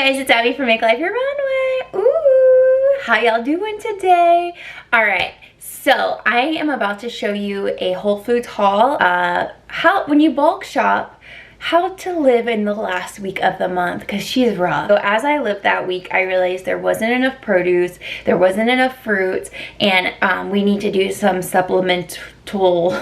guys, it's Abby from Make Life Your Runway. Ooh, how y'all doing today? All right, so I am about to show you a Whole Foods haul. When you bulk shop, how to live in the last week of the month, because she's rough. So as I lived that week, I realized there wasn't enough produce, there wasn't enough fruits, and we need to do some supplemental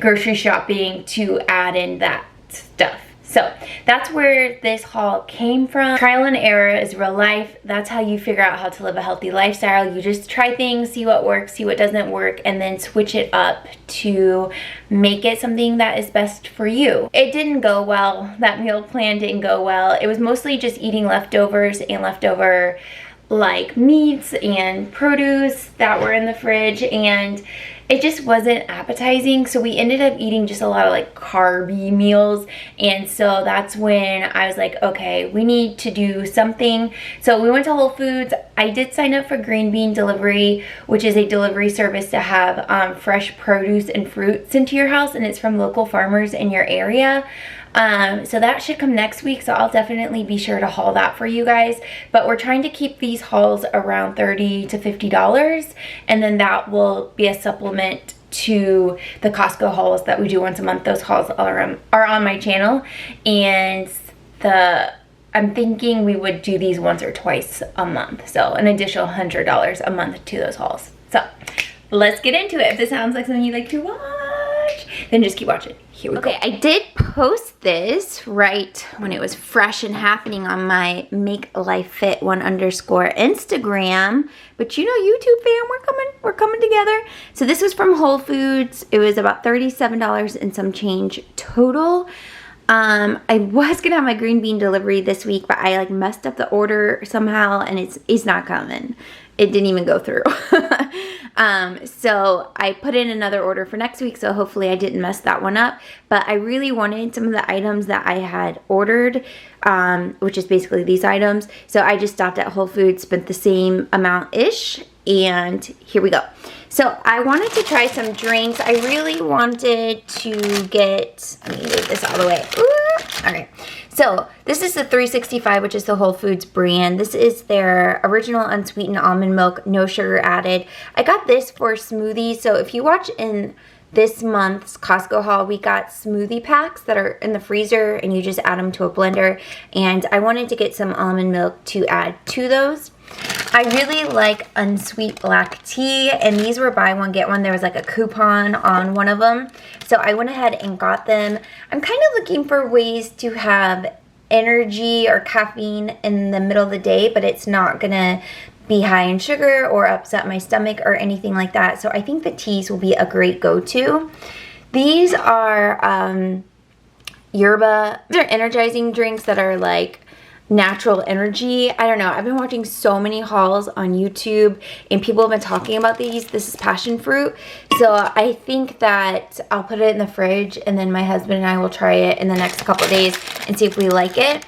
grocery shopping to add in that stuff. So that's where this haul came from. Trial and error is real life. That's how you figure out how to live a healthy lifestyle. You just try things, see what works, see what doesn't work, and then switch it up to make it something that is best for you. It didn't go well. That meal plan didn't go well. It was mostly just eating leftovers and leftover like meats and produce that were in the fridge, and it just wasn't appetizing. So we ended up eating just a lot of like carby meals, and so that's when I was like, okay, we need to do something. So we went to Whole Foods. I did sign up for Green Bean Delivery, which is a delivery service to have fresh produce and fruit sent to your house, and it's from local farmers in your area. So that should come next week, so I'll definitely be sure to haul that for you guys. But we're trying to keep these hauls around $30 to $50, and then that will be a supplement to the Costco hauls that we do once a month. Those hauls are on my channel, and I'm thinking we would do these once or twice a month, so an additional $100 a month to those hauls. So let's get into it. If this sounds like something you like to watch, then just keep watching. Here we go. Okay, I did post this right when it was fresh and happening on my Make Life Fit _1 Instagram. But you know, YouTube fam, we're coming together. So this was from Whole Foods. It was about $37 and some change total. I was gonna have my green bean delivery this week, but I like messed up the order somehow, and it's not coming. It didn't even go through. So I put in another order for next week, so hopefully I didn't mess that one up. But I really wanted some of the items that I had ordered, which is basically these items. So I just stopped at Whole Foods, spent the same amount-ish, and here we go. So I wanted to try some drinks. I really wanted to get, let me move this out of the way. Ooh, all right. So this is the 365, which is the Whole Foods brand. This is their original unsweetened almond milk, no sugar added. I got this for smoothies. So if you watch in this month's Costco haul, we got smoothie packs that are in the freezer, and you just add them to a blender. And I wanted to get some almond milk to add to those. I really like unsweet black tea, and these were buy one get one. There was like a coupon on one of them, so I went ahead and got them. I'm kind of looking for ways to have energy or caffeine in the middle of the day, but it's not gonna be high in sugar or upset my stomach or anything like that. So I think the teas will be a great go-to. These are yerba. These are energizing drinks that are like natural energy. I don't know. I've been watching so many hauls on YouTube, and people have been talking about these. This is passion fruit. So I think that I'll put it in the fridge, and then my husband and I will try it in the next couple of days and see if we like it.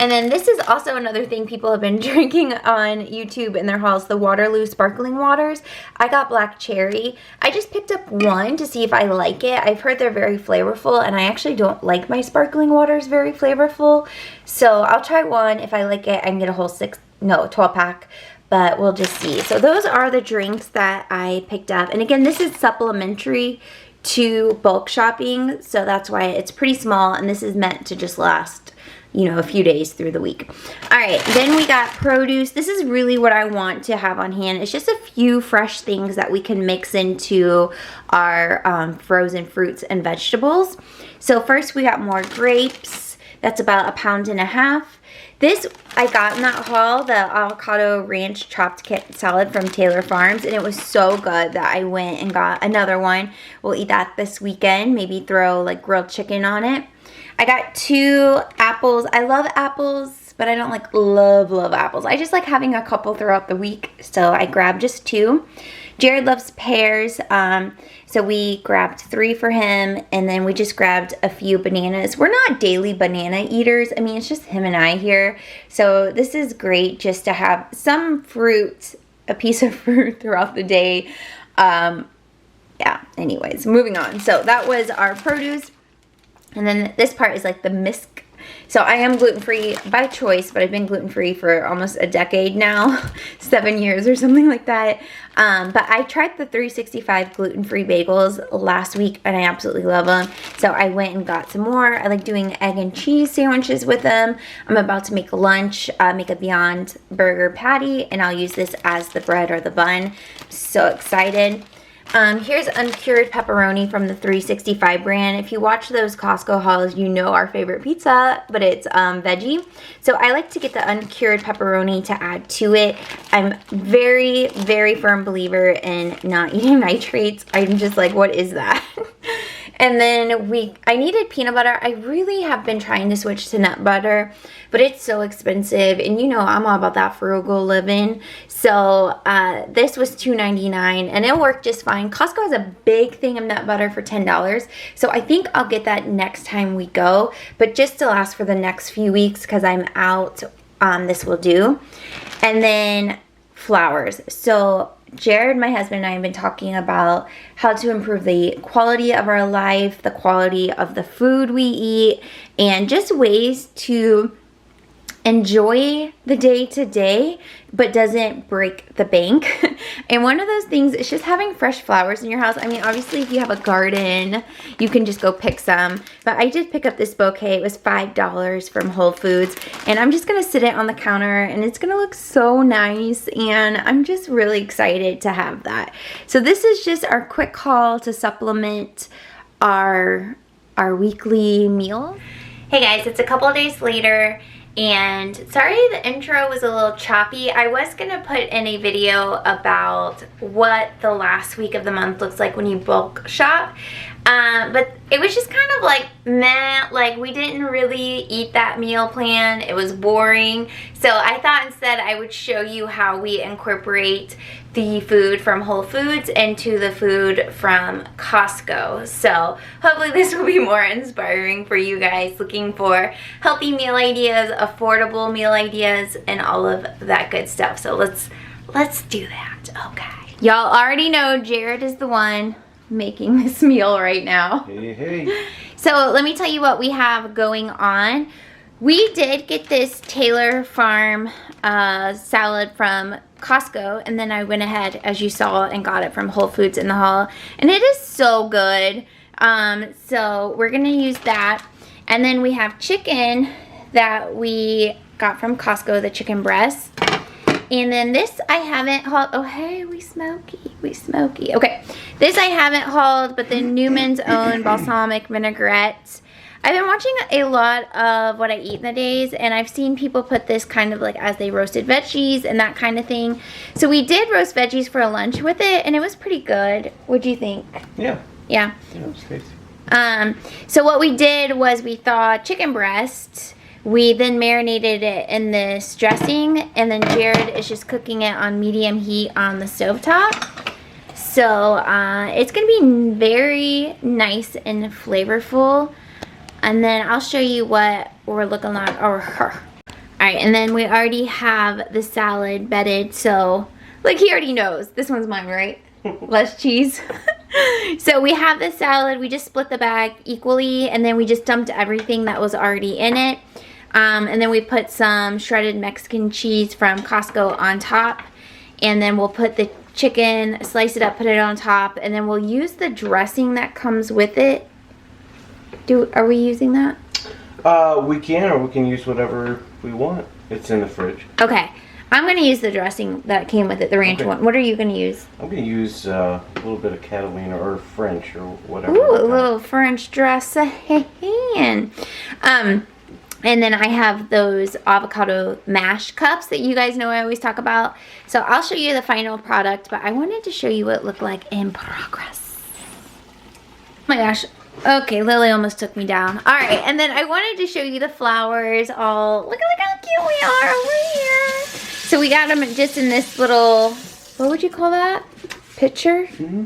And then this is also another thing people have been drinking on YouTube in their hauls, the Waterloo sparkling waters. I got black cherry. I just picked up one to see if I like it. I've heard they're very flavorful, and I actually don't like my sparkling waters very flavorful. So I'll try one. If I like it, I can get a whole 12 pack. But we'll just see. So those are the drinks that I picked up. And again, this is supplementary to bulk shopping. So that's why it's pretty small, and this is meant to just last, you know, a few days through the week. All right, then we got produce. This is really what I want to have on hand. It's just a few fresh things that we can mix into our frozen fruits and vegetables. So first we got more grapes. That's about 1.5 pounds. This I got in that haul, the avocado ranch chopped salad from Taylor Farms, and it was so good that I went and got another one. We'll eat that this weekend, maybe throw like grilled chicken on it. I got 2 apples. I love apples, but I don't like love apples. I just like having a couple throughout the week, so I grabbed just 2. Jared loves pears, so we grabbed 3 for him, and then we just grabbed a few bananas. We're not daily banana eaters. I mean, it's just him and I here, so this is great just to have some fruit, a piece of fruit throughout the day. Yeah, anyways, moving on. So that was our produce. And then this part is like the So I am gluten-free by choice, but I've been gluten-free for almost a decade now, 7 years or something like that. But I tried the 365 gluten-free bagels last week and I absolutely love them. So I went and got some more. I like doing egg and cheese sandwiches with them. I'm about to make lunch, make a Beyond Burger patty, and I'll use this as the bread or the bun. So excited. Here's uncured pepperoni from the 365 brand. If you watch those Costco hauls, you know our favorite pizza, but it's veggie. So I like to get the uncured pepperoni to add to it. I'm very, very firm believer in not eating nitrates. I'm just like, what is that? And then I needed peanut butter. I really have been trying to switch to nut butter, but it's so expensive. And you know, I'm all about that frugal living. So this was $2.99 and it worked just fine. Costco has a big thing of nut butter for $10. So I think I'll get that next time we go, but just to last for the next few weeks because I'm out, this will do. And then flowers. So Jared, my husband, and I have been talking about how to improve the quality of our life, the quality of the food we eat, and just ways to enjoy the day to day, but doesn't break the bank. And one of those things is just having fresh flowers in your house. I mean, obviously, if you have a garden, you can just go pick some. But I did pick up this bouquet. It was $5 from Whole Foods. And I'm just going to sit it on the counter, and it's going to look so nice. And I'm just really excited to have that. So this is just our quick haul to supplement our weekly meal. Hey guys, it's a couple of days later. And sorry the intro was a little choppy. I was gonna put in a video about what the last week of the month looks like when you bulk shop, but it was just kind of like meh, like we didn't really eat that meal plan. It was boring. So I thought instead I would show you how we incorporate the food from Whole Foods into the food from Costco. So hopefully this will be more inspiring for you guys looking for healthy meal ideas, affordable meal ideas, and all of that good stuff. So let's do that. Okay. Y'all already know Jared is the one making this meal right now. Hey, hey. So let me tell you what we have going on. We did get this Taylor Farm salad from Costco, and then I went ahead, as you saw, and got it from Whole Foods in the haul, and it is so good. So we're gonna use that, and then we have chicken that we got from Costco, the chicken breast, and then this I haven't hauled. Oh hey, we smoky. Okay, this I haven't hauled, but the Newman's Own balsamic vinaigrette. I've been watching a lot of What I Eat in the Days, and I've seen people put this kind of like as they roasted veggies and that kind of thing. So we did roast veggies for lunch with it, and it was pretty good. What'd you think? Yeah. Yeah. Yeah, it was tasty. So what we did was we thawed chicken breast. We then marinated it in this dressing, and then Jared is just cooking it on medium heat on the stovetop. So it's going to be very nice and flavorful. And then I'll show you what we're looking like, or her. Alright, and then we already have the salad bedded, so, like he already knows. This one's mine, right? Less cheese. So we have the salad, we just split the bag equally, and then we just dumped everything that was already in it. And then we put some shredded Mexican cheese from Costco on top. And then we'll put the chicken, slice it up, put it on top, and then we'll use the dressing that comes with it. Are we using that? We can, or we can use whatever we want. It's in the fridge. Okay. I'm going to use the dressing that came with it, the ranch one. What are you going to use? I'm going to use a little bit of Catalina or French or whatever. Ooh, a little French dressing. And then I have those avocado mash cups that you guys know I always talk about. So I'll show you the final product, but I wanted to show you what it looked like in progress. Oh my gosh. Okay, Lily almost took me down. All right, and then I wanted to show you the flowers all. Look how cute we are over here. So we got them just in this little, what would you call that? Pitcher? Mm-hmm.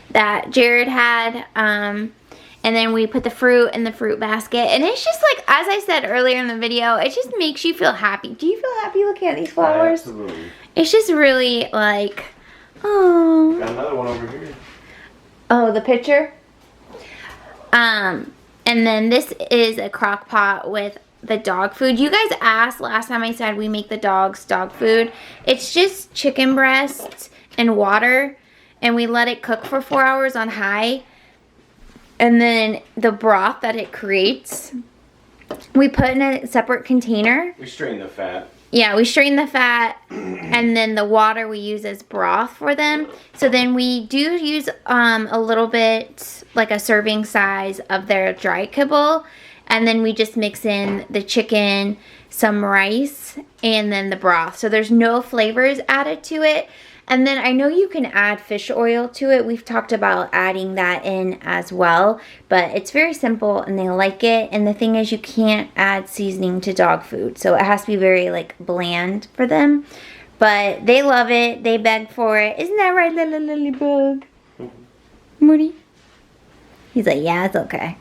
That Jared had. And then we put the fruit in the fruit basket. And it's just like, as I said earlier in the video, it just makes you feel happy. Do you feel happy looking at these flowers? Absolutely. It's just really like, oh. Got another one over here. Oh, the pitcher? And then this is a crock pot with the dog food. You guys asked last time I said we make the dogs dog food. It's just chicken breasts and water, and we let it cook for 4 hours on high. And then the broth that it creates, we put in a separate container. We strain the fat. Yeah, we strain the fat, and then the water we use as broth for them. So then we do use a little bit, like a serving size of their dry kibble, and then we just mix in the chicken, some rice, and then the broth. So there's no flavors added to it. And then I know you can add fish oil to it. We've talked about adding that in as well. But it's very simple and they like it. And the thing is, you can't add seasoning to dog food. So it has to be very like bland for them. But they love it. They beg for it. Isn't that right, little Lilybug? Moody? He's like, yeah, it's okay.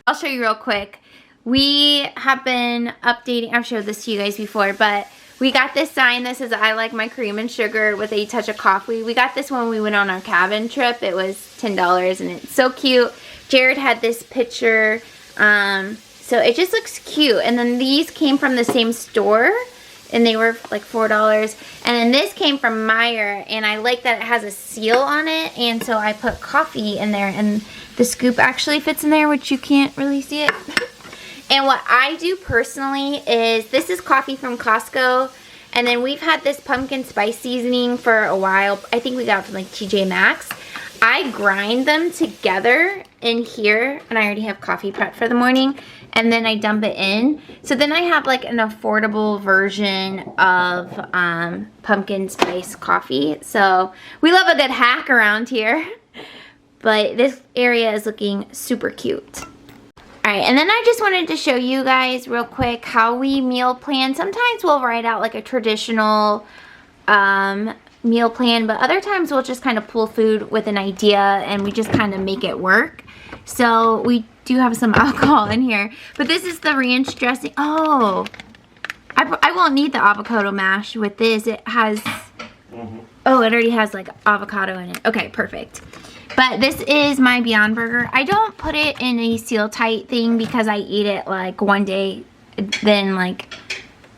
I'll show you real quick. We have been updating. I've showed this to you guys before, but we got this sign that says, I like my cream and sugar with a touch of coffee. We got this when we went on our cabin trip. It was $10 and it's so cute. Jared had this picture. So it just looks cute. And then these came from the same store and they were like $4. And then this came from Meijer, and I like that it has a seal on it. And so I put coffee in there, and the scoop actually fits in there, which you can't really see it. And what I do personally is, this is coffee from Costco, and then we've had this pumpkin spice seasoning for a while. I think we got it from like TJ Maxx. I grind them together in here, and I already have coffee prepped for the morning, and then I dump it in. So then I have like an affordable version of pumpkin spice coffee. So we love a good hack around here. But this area is looking super cute. Alright, and then I just wanted to show you guys real quick how we meal plan. Sometimes we'll write out like a traditional meal plan, but other times we'll just kind of pull food with an idea and we just kind of make it work. So we do have some alcohol in here, but this is the ranch dressing. Oh, I won't need the avocado mash with this. It has, oh, it already has like avocado in it. Okay, perfect. But this is my Beyond Burger. I don't put it in a seal tight thing because I eat it like one day, then like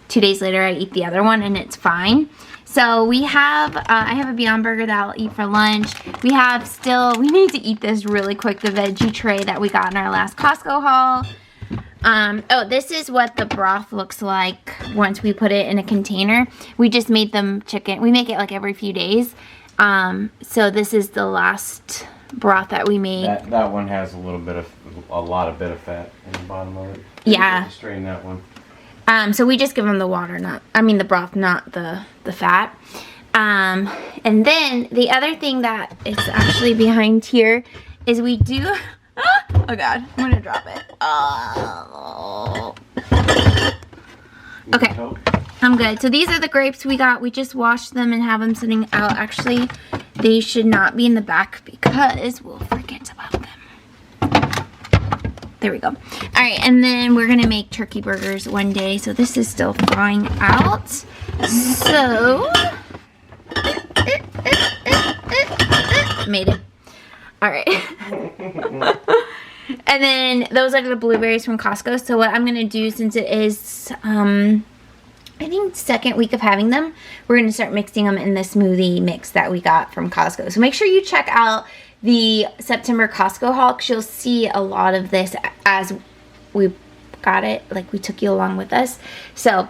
2 days later I eat the other one and it's fine. So we have, I have a Beyond Burger that I'll eat for lunch. We have still, we need to eat this really quick, the veggie tray that we got in our last Costco haul. Oh, this is what the broth looks like once we put it in a container. We just made them chicken. We make it like every few days. So this is the last broth that we made. That one has a lot of fat in the bottom of it. Yeah. Strain that one. So we just give them the water, the broth, not the fat. And then the other thing that is actually behind here is we do, oh God, I'm gonna drop it. Oh. Okay, I'm good. So these are the grapes we got. We just washed them and have them sitting out. Actually, they should not be in the back because we'll forget about them. There we go. All right, and then we're gonna make turkey burgers one day. So this is still thawing out. So, made it. All right. And then those are the blueberries from Costco. So what I'm gonna do, since it is, I think second week of having them, we're gonna start mixing them in the smoothie mix that we got from Costco. So make sure you check out the September Costco haul, because you'll see a lot of this as we got it, like we took you along with us. So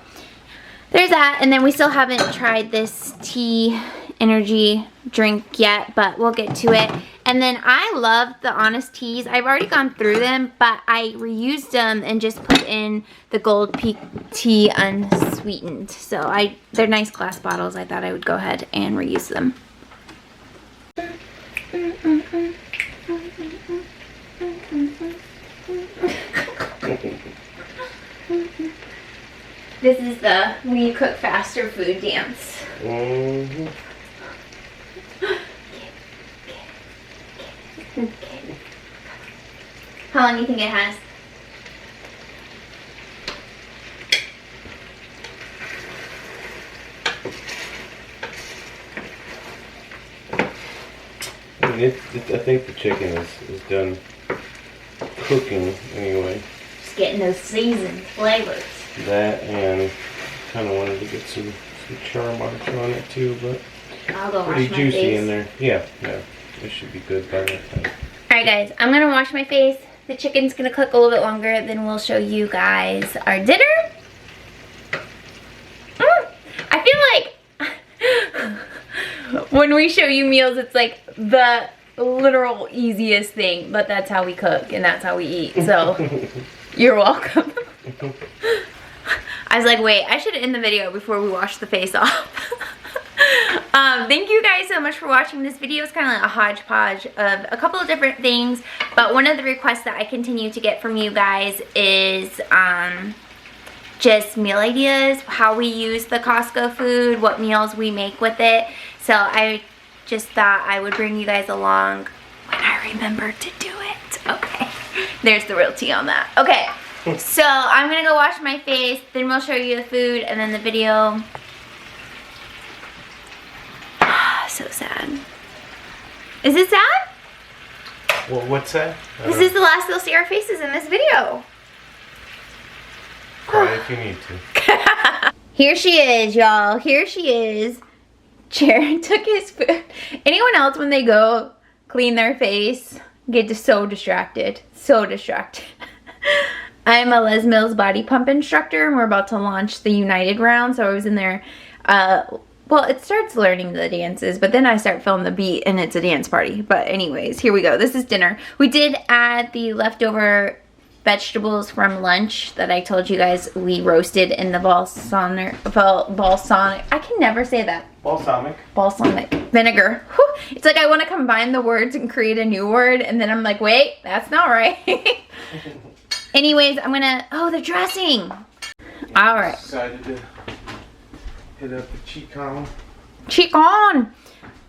there's that. And then we still haven't tried this tea energy drink yet, but we'll get to it. And then I love the Honest Teas. I've already gone through them, but I reused them and just put in the Gold Peak tea unsweetened. So they're nice glass bottles. I thought I would go ahead and reuse them. This is the We Cook Faster food dance. Mm-hmm. Okay. How long do you think it has? I think the chicken is done cooking anyway. just getting those seasoned flavors. That and kind of wanted to get some char marks on it too, but I'll go pretty wash my juicy face. in there. Yeah, it should be good by that time. Alright guys, I'm gonna wash my face. The chicken's gonna cook a little bit longer, then we'll show you guys our dinner. I feel like when we show you meals, it's like the literal easiest thing, but that's how we cook and that's how we eat, so you're welcome. I was like, wait, I should end the video before we wash the face off. Thank you guys so much for watching this video. It's kind of like a hodgepodge of a couple of different things, but one of the requests that I continue to get from you guys is just meal ideas, how we use the Costco food, what meals we make with it. So I just thought I would bring you guys along when I remember to do it. Okay, there's the real tea on that. Okay, so I'm gonna go wash my face, then we'll show you the food and then the video. So sad. Is it sad? Well, what's that? This is the last you'll see our faces in this video. Cry if you need to. Here she is, y'all. Here she is. Jared took his food. Anyone else, when they go clean their face, get just so distracted. So distracted. I'm a Les Mills body pump instructor, and we're about to launch the United round. So I was in there. Well, it starts learning the dances, but then I start feeling the beat, and it's a dance party. But anyways, here we go. This is dinner. We did add the leftover vegetables from lunch that I told you guys we roasted in the balsamic. I can never say that. Balsamic vinegar. Whew. It's like I want to combine the words and create a new word, and then I'm like, wait, that's not right. Anyways, I'm gonna, the dressing. All right. Decided to hit up the chicken. Chicken. All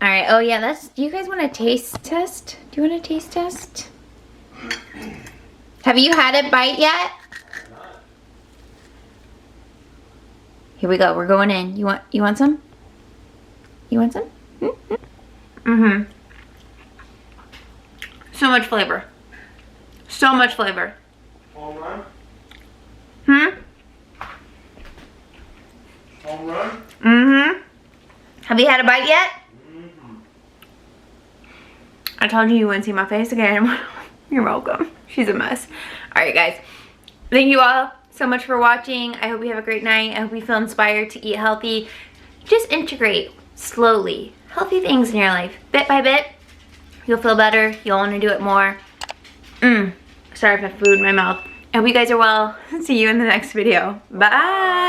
right. Oh yeah, do you guys want a taste test? Do you want a taste test? Have you had it bite yet? Here we go. We're going in. You want some? You want some? Mm-hmm. So much flavor. So much flavor. Home run? Home run? Mm-hmm. Have you had a bite yet? Mm-hmm. I told you you wouldn't see my face again. You're welcome. She's a mess. Alright guys. Thank you all so much for watching. I hope you have a great night. I hope you feel inspired to eat healthy. Just integrate slowly healthy things in your life. Bit by bit. You'll feel better. You'll want to do it more. Sorry if I have food in my mouth. I hope you guys are well. See you in the next video. Bye.